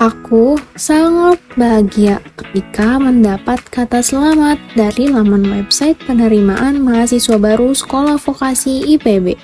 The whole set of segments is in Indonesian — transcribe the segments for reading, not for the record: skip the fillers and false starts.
Aku sangat bahagia ketika mendapat kata selamat dari laman website penerimaan mahasiswa baru Sekolah Vokasi IPB.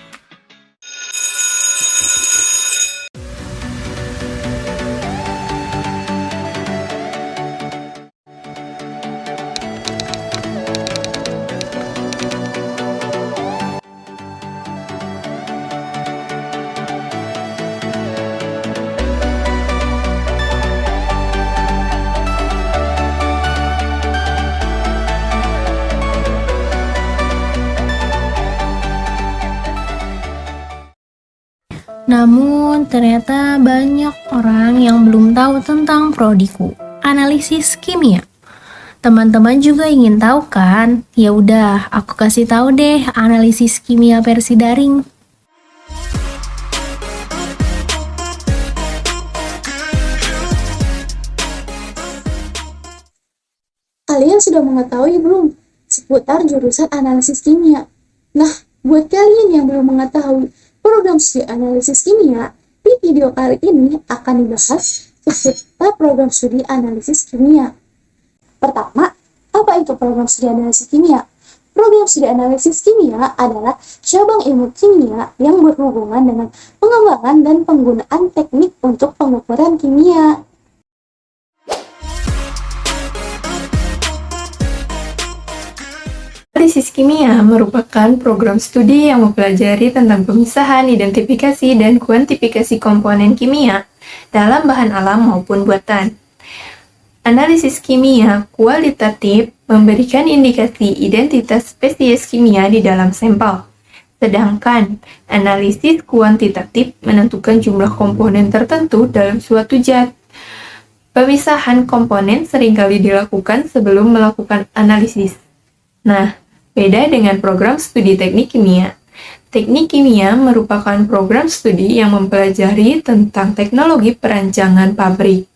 Namun, ternyata banyak orang yang belum tahu tentang prodiku, analisis kimia. Teman-teman juga ingin tahu kan? Ya udah, aku kasih tahu deh analisis kimia versi daring. Kalian sudah mengetahui belum seputar jurusan analisis kimia? Nah, buat kalian yang belum mengetahui program studi analisis kimia, di video kali ini akan dibahas seputar program studi analisis kimia. Pertama, apa itu program studi analisis kimia? Program studi analisis kimia adalah cabang ilmu kimia yang berhubungan dengan pengembangan dan penggunaan teknik untuk pengukuran kimia. Analisis kimia merupakan program studi yang mempelajari tentang pemisahan, identifikasi, dan kuantifikasi komponen kimia dalam bahan alam maupun buatan. Analisis kimia kualitatif memberikan indikasi identitas spesies kimia di dalam sampel, sedangkan analisis kuantitatif menentukan jumlah komponen tertentu dalam suatu zat. Pemisahan komponen seringkali dilakukan sebelum melakukan analisis. Nah, beda dengan program studi teknik kimia. Teknik kimia merupakan program studi yang mempelajari tentang teknologi perancangan pabrik.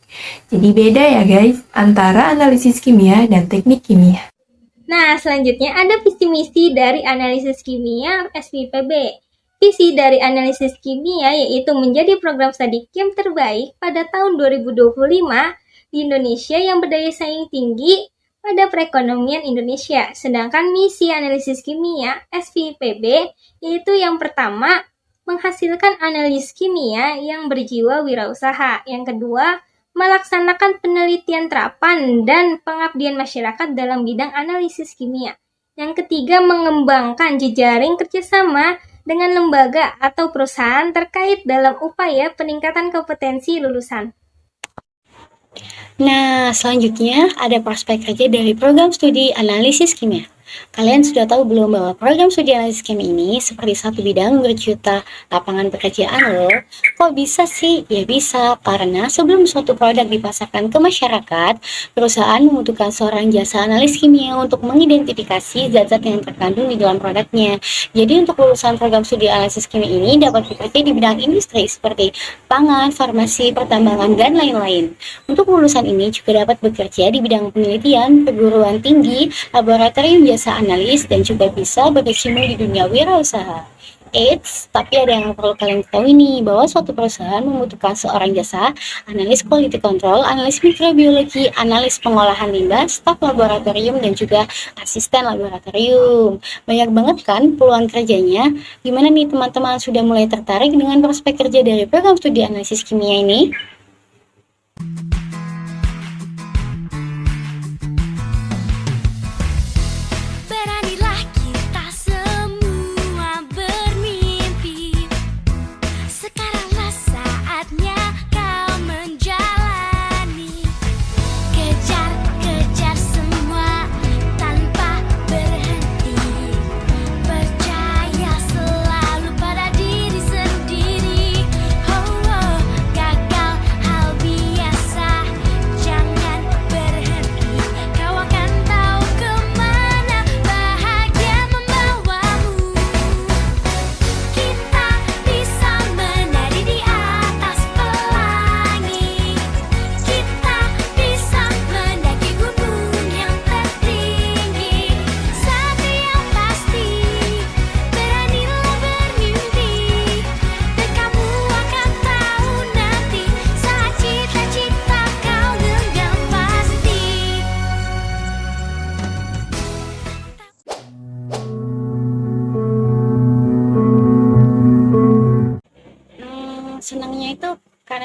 Jadi beda ya guys, antara analisis kimia dan teknik kimia. Nah, selanjutnya ada visi misi dari analisis kimia SPPB. Visi dari analisis kimia yaitu menjadi program studi kim terbaik pada tahun 2025 di Indonesia yang berdaya saing tinggi pada perekonomian Indonesia. Sedangkan misi analisis kimia SPPB yaitu yang pertama, menghasilkan analis kimia yang berjiwa wirausaha. Yang kedua, melaksanakan penelitian terapan dan pengabdian masyarakat dalam bidang analisis kimia. Yang ketiga, mengembangkan jejaring kerjasama dengan lembaga atau perusahaan terkait dalam upaya peningkatan kompetensi lulusan. Nah, selanjutnya ada prospek kerja dari program studi analisis kimia. Kalian sudah tahu belum bahwa program studi analisis kimia ini seperti satu bidang berjuta lapangan pekerjaan loh? Kok bisa sih? Ya bisa, karena sebelum suatu produk dipasarkan ke masyarakat, perusahaan membutuhkan seorang jasa analis kimia untuk mengidentifikasi zat-zat yang terkandung di dalam produknya. Jadi untuk lulusan program studi analisis kimia ini dapat bekerja di bidang industri seperti pangan, farmasi, pertambangan, dan lain-lain. Untuk lulusan ini juga dapat bekerja di bidang penelitian, perguruan tinggi, laboratorium jasa analis, dan juga bisa berkecimpung di dunia wirausaha. Eits, tapi ada yang perlu kalian ketahui nih, bahwa suatu perusahaan membutuhkan seorang jasa analis quality control, analis mikrobiologi, analis pengolahan limbah, staf laboratorium, dan juga asisten laboratorium. Banyak banget kan peluang kerjanya. Gimana nih teman-teman, sudah mulai tertarik dengan prospek kerja dari program studi analisis kimia ini?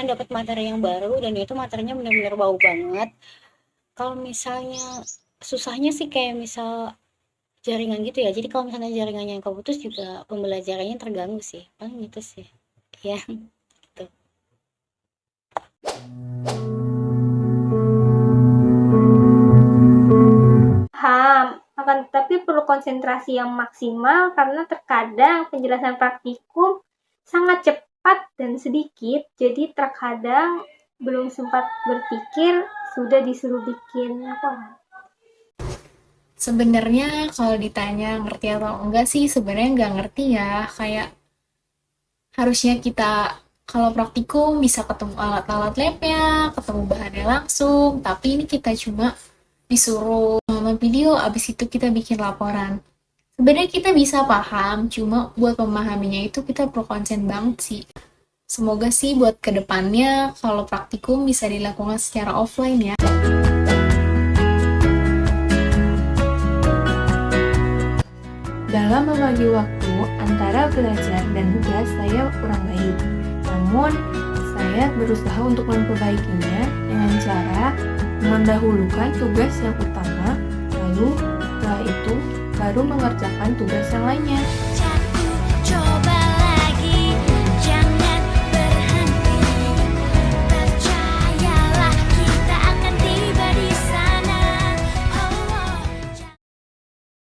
bakalan dapat materi yang baru dan itu materinya benar-benar bau banget. Kalau misalnya susahnya sih kayak misal jaringan gitu ya. Jadi kalau misalnya jaringannya yang keputus juga pembelajarannya terganggu sih. Paling gitu sih. Ya, gitu. Paham, akan tetapi perlu konsentrasi yang maksimal karena terkadang penjelasan praktikum sangat cepat dan sedikit, jadi terkadang belum sempat berpikir sudah disuruh bikin laporan. Sebenarnya kalau ditanya ngerti atau enggak sih, sebenarnya nggak ngerti ya. Kayak harusnya kita kalau praktikum bisa ketemu alat-alat labnya, ketemu bahannya langsung, tapi ini kita cuma disuruh nonton video, abis itu kita bikin laporan. Sebenarnya kita bisa paham, cuma buat memahaminya itu kita perlu konsen banget sih. Semoga sih buat kedepannya kalau praktikum bisa dilakukan secara offline ya. Dalam membagi waktu antara belajar dan tugas saya kurang baik. Namun, saya berusaha untuk memperbaikinya dengan cara mendahulukan tugas yang utama, lalu setelah itu baru mengerjakan tugas yang lainnya.